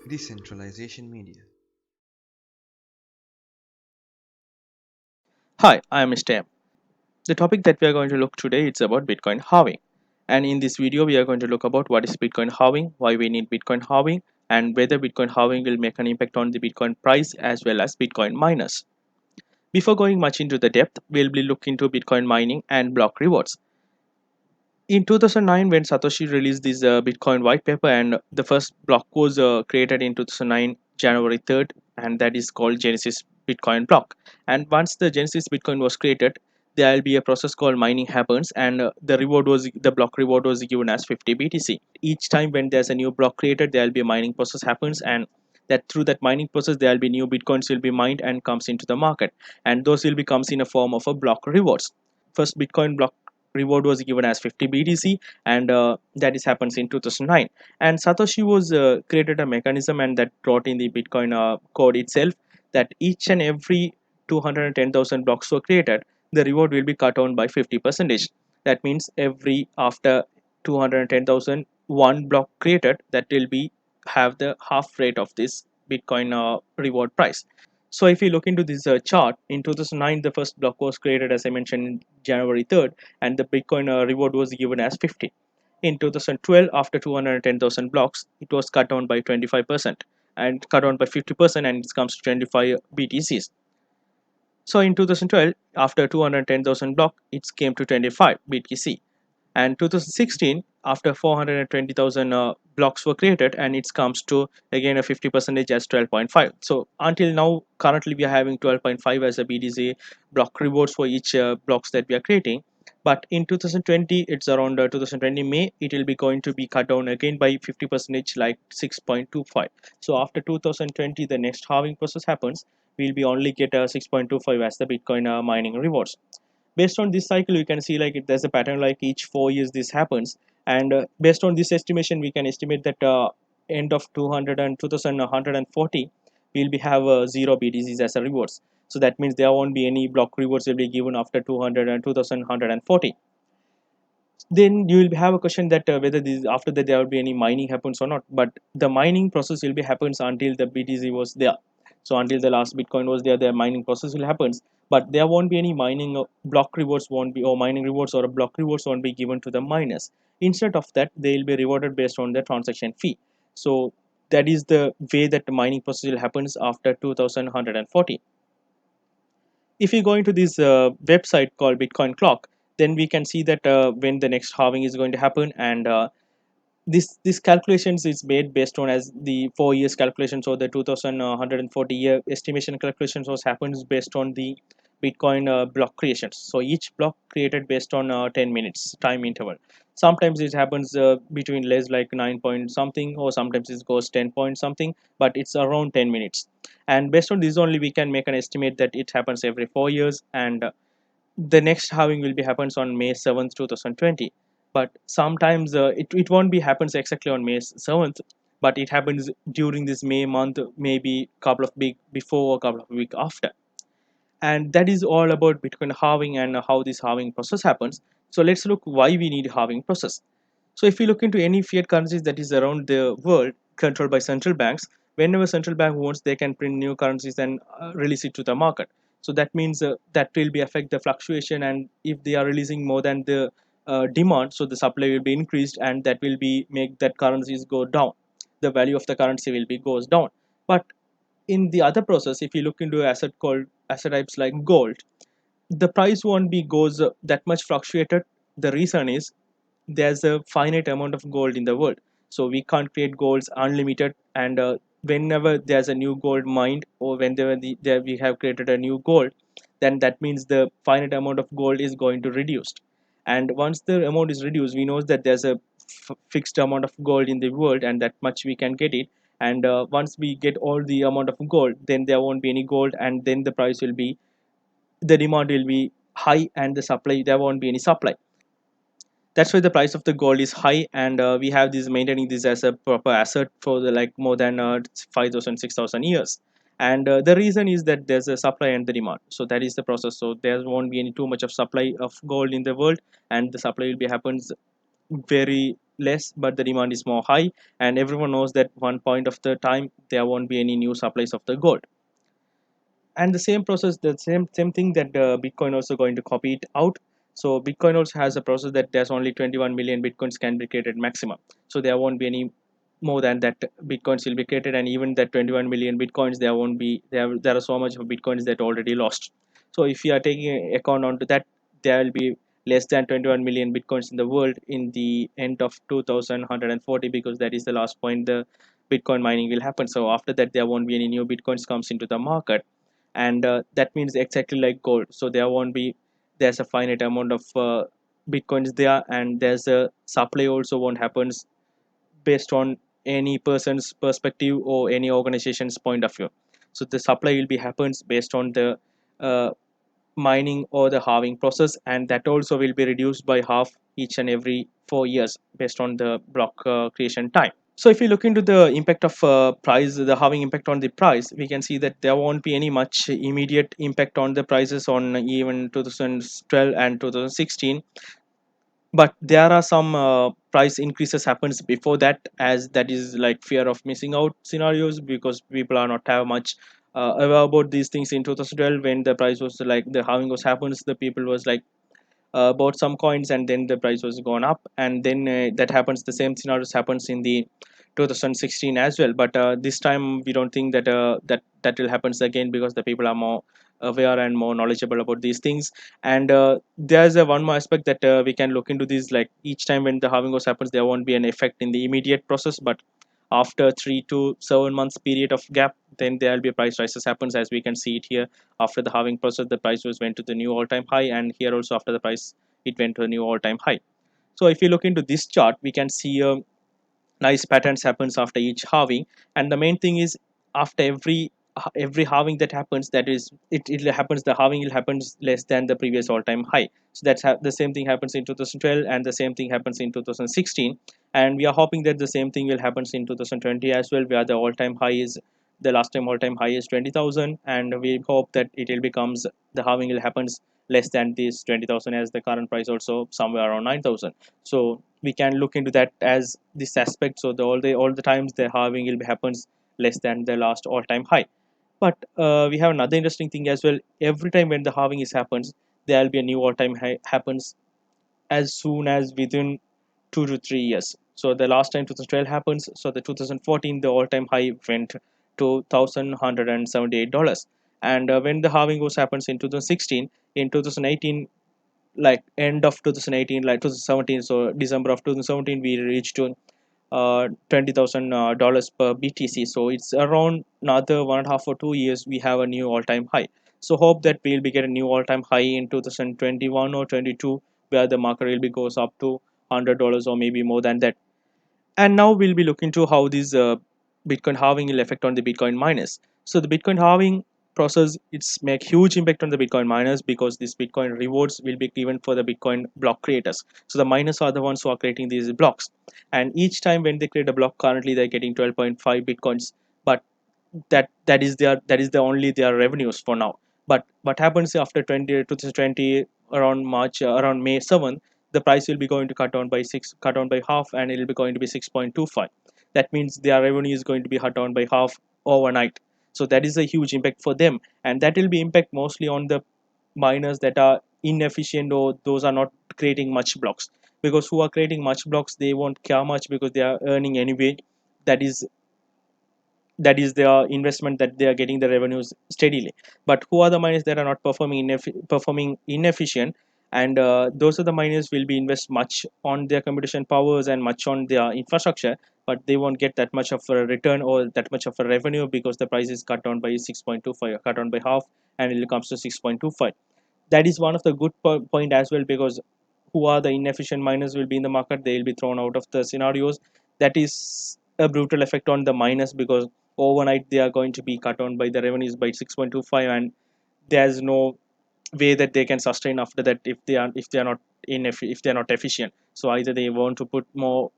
Decentralization Media. Hi, I am Mr. M. The topic that we are going to look today is about Bitcoin halving. And in this video, we are going to look about what is Bitcoin halving, why we need Bitcoin halving, and whether Bitcoin halving will make an impact on the Bitcoin price as well as Bitcoin miners. Before going much into the depth, we'll be looking into Bitcoin mining and block rewards. In 2009, when Satoshi released this Bitcoin white paper, and the first block was created in 2009 January 3rd, and that is called Genesis Bitcoin block. And once the Genesis Bitcoin was created, there will be a process called mining happens, and the block reward was given as 50 BTC. Each time when there's a new block created, there will be a mining process happens, and that through that mining process there will be new bitcoins will be mined and comes into the market, and those will becomes in a form of a block rewards. First Bitcoin block reward was given as 50 BTC, and that is happens in 2009. And Satoshi was created a mechanism, and that brought in the Bitcoin code itself, that each and every 210,000 blocks were created, the reward will be cut down by 50 percentage. That means every after 210,000 one block created, that will be have the half rate of this Bitcoin reward price. So if you look into this chart, in 2009, the first block was created, as I mentioned, in January 3rd, and the Bitcoin reward was given as 50. In 2012, after 210,000 blocks, it was cut down by 25% and cut down by 50%, and it comes to 25 BTCs. So in 2012, after 210,000 block, it came to 25 BTC. And 2016, after 420,000 blocks were created, and it comes to again a 50 percentage as 12.5. So until now, currently we are having 12.5 as a BTC block rewards for each blocks that we are creating. But in 2020, it's around 2020 May, it will be going to be cut down again by 50 percentage, like 6.25. So after 2020, the next halving process happens, we'll be only get 6.25 as the Bitcoin mining rewards. Based on this cycle, you can see like there's a pattern, like each 4 years this happens. And based on this estimation, we can estimate that end of 200 and 2140, we'll be have 0 BTCs as a rewards. So that means there won't be any block rewards will be given after 200 and 2140. Then you will have a question that whether this after that there will be any mining happens or not. But the mining process will be happens until the BTC was there. So until the last Bitcoin was there, the mining process will happens. But there won't be any mining block rewards won't be, or mining rewards or block rewards won't be given to the miners. Instead of that, they will be rewarded based on the transaction fee. So that is the way that the mining process will happens after 2140. If we go into this website called Bitcoin Clock, then we can see that when the next halving is going to happen. And this calculations is made based on as the 4 years calculations, or the 2140 year estimation calculations was happens based on the Bitcoin block creations. So each block created based on 10 minutes time interval. Sometimes it happens between less like 9 point something, or sometimes it goes 10 point something, but it's around 10 minutes. And based on this only, we can make an estimate that it happens every 4 years. And the next halving will be happens on May 7th 2020. But sometimes it won't be happens exactly on May 7th, but it happens during this May month, maybe couple of week before or couple of week after. And that is all about Bitcoin halving and how this halving process happens. So let's look why we need halving process. So if you look into any fiat currencies that is around the world controlled by central banks, whenever central bank wants, they can print new currencies and release it to the market. So that means that will be affect the fluctuation, and if they are releasing more than the demand, so the supply will be increased, and that will be make that currencies go down. The value of the currency will be goes down. But in the other process, if you look into asset called asset types like gold, the price won't be goes that much fluctuated. The reason is there's a finite amount of gold in the world, so we can't create golds unlimited. And whenever there's a new gold mined, or whenever there we have created a new gold, then that means the finite amount of gold is going to reduced. And once the amount is reduced, we know that there's a fixed amount of gold in the world, and that much we can get it. And once we get all the amount of gold, then there won't be any gold, and then the price will be, the demand will be high, and the supply, there won't be any supply. That's why the price of the gold is high. And we have this maintaining this as a proper asset for the like more than 5000 years. And the reason is that there's a supply and the demand, so that is the process. So there won't be any too much of supply of gold in the world, and the supply will be happens very less but the demand is more high, and everyone knows that one point of the time there won't be any new supplies of the gold. And the same process, the same thing that Bitcoin also going to copy it out. So Bitcoin also has a process that there's only 21 million bitcoins can be created maximum, so there won't be any more than that bitcoins will be created. And even that 21 million bitcoins, there won't be, there are so much of bitcoins that already lost. So if you are taking account onto that, there will be less than 21 million bitcoins in the world in the end of 2140, because that is the last point the bitcoin mining will happen. So after that there won't be any new bitcoins comes into the market. And that means exactly like gold, so there won't be, there's a finite amount of bitcoins there, and there's a supply also won't happens based on any person's perspective or any organization's point of view. So the supply will be happens based on the uh, mining or the halving process, and that also will be reduced by half each and every 4 years based on the block creation time. So if you look into the impact of price, the halving impact on the price, we can see that there won't be any much immediate impact on the prices on even 2012 and 2016. But there are some price increases happens before that, as that is like fear of missing out scenarios, because people are not have much aware about these things. In 2012 when the price was like the halving was happens, the people was like bought some coins and then the price was gone up, and then that happens, the same scenarios happens in the 2016 as well. But this time we don't think that that will happens again, because the people are more aware and more knowledgeable about these things. And there's a one more aspect that we can look into this, like each time when the halving goes happens, there won't be an effect in the immediate process, but after 3 to 7 months period of gap, then there will be a price rises happens, as we can see it here. After the halving process, the price was went to the new all-time high, and here also after the price it went to a new all-time high. So if you look into this chart, we can see a nice patterns happens after each halving. And the main thing is, after every halving that happens, that is it happens, the halving will happens less than the previous all-time high. So that's the same thing happens in 2012, and the same thing happens in 2016. And we are hoping that the same thing will happens in 2020 as well, where the all-time high is, the last time all-time high is 20,000, and we hope that it will becomes, the halving will happens less than this 20,000, as the current price also somewhere around 9,000. So we can look into that as this aspect. So all the times the halving will be happens less than the last all time high. But we have another interesting thing as well. Every time when the halving is happens, there will be a new all time high happens as soon as within 2 to 3 years. So the last time 2012 happens, so the 2014 the all time high went to $1,178. And when the halving was happens in 2016, in 2018, like end of 2018, like 2017, so December of 2017 we reached to $20,000 per BTC. So it's around another 1.5 or 2 years we have a new all-time high. So hope that we'll be getting a new all-time high in 2021 or 22, where the market will be goes up to $100 or maybe more than that. And now we'll be looking to how this Bitcoin halving will affect on the Bitcoin miners. So the Bitcoin halving process, it's make huge impact on the Bitcoin miners, because this Bitcoin rewards will be given for the Bitcoin block creators. So the miners are the ones who are creating these blocks, and each time when they create a block, currently they're getting 12.5 bitcoins. But that is the only their revenues for now. But what happens after 2020, around March, around May 7th, the price will be going to cut down by half, and it will be going to be 6.25. That means their revenue is going to be cut down by half overnight. So that is a huge impact for them, and that will be impact mostly on the miners that are inefficient, or those are not creating much blocks. Because who are creating much blocks, they won't care much, because they are earning anyway. That is their investment, that they are getting the revenues steadily. But who are the miners that are not performing inefficient, and those are the miners will be invest much on their computation powers and much on their infrastructure, but they won't get that much of a return or that much of a revenue, because the price is cut down by 6.25, cut down by half, and it comes to 6.25. That is one of the good point as well, because who are the inefficient miners will be in the market, they will be thrown out of the scenarios. That is a brutal effect on the miners, because overnight they are going to be cut down by the revenues by 6.25, and there's no way that they can sustain after that, if they are not if they are not efficient. So either they want to put more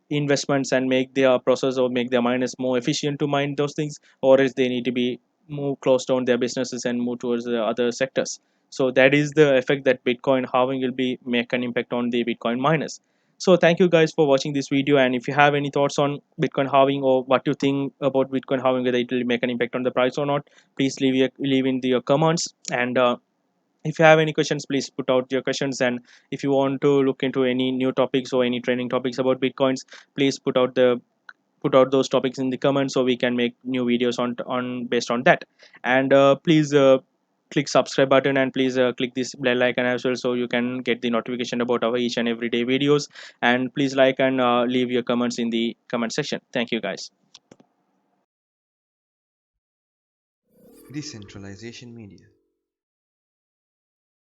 investments and make their process or make their miners more efficient to mine those things, or else they need to be move close down their businesses and move towards the other sectors. So that is the effect that Bitcoin halving will be make an impact on the Bitcoin miners. So thank you guys for watching this video, and if you have any thoughts on Bitcoin halving or what you think about Bitcoin halving, whether it will make an impact on the price or not, please leave in the comments. And if you have any questions, please put out your questions. And if you want to look into any new topics or any training topics about Bitcoins, please put out those topics in the comments so we can make new videos on based on that. And please click subscribe button, and please click this bell icon as well, so you can get the notification about our each and everyday videos. And please like and leave your comments in the comment section. Thank you guys. Decentralization Media.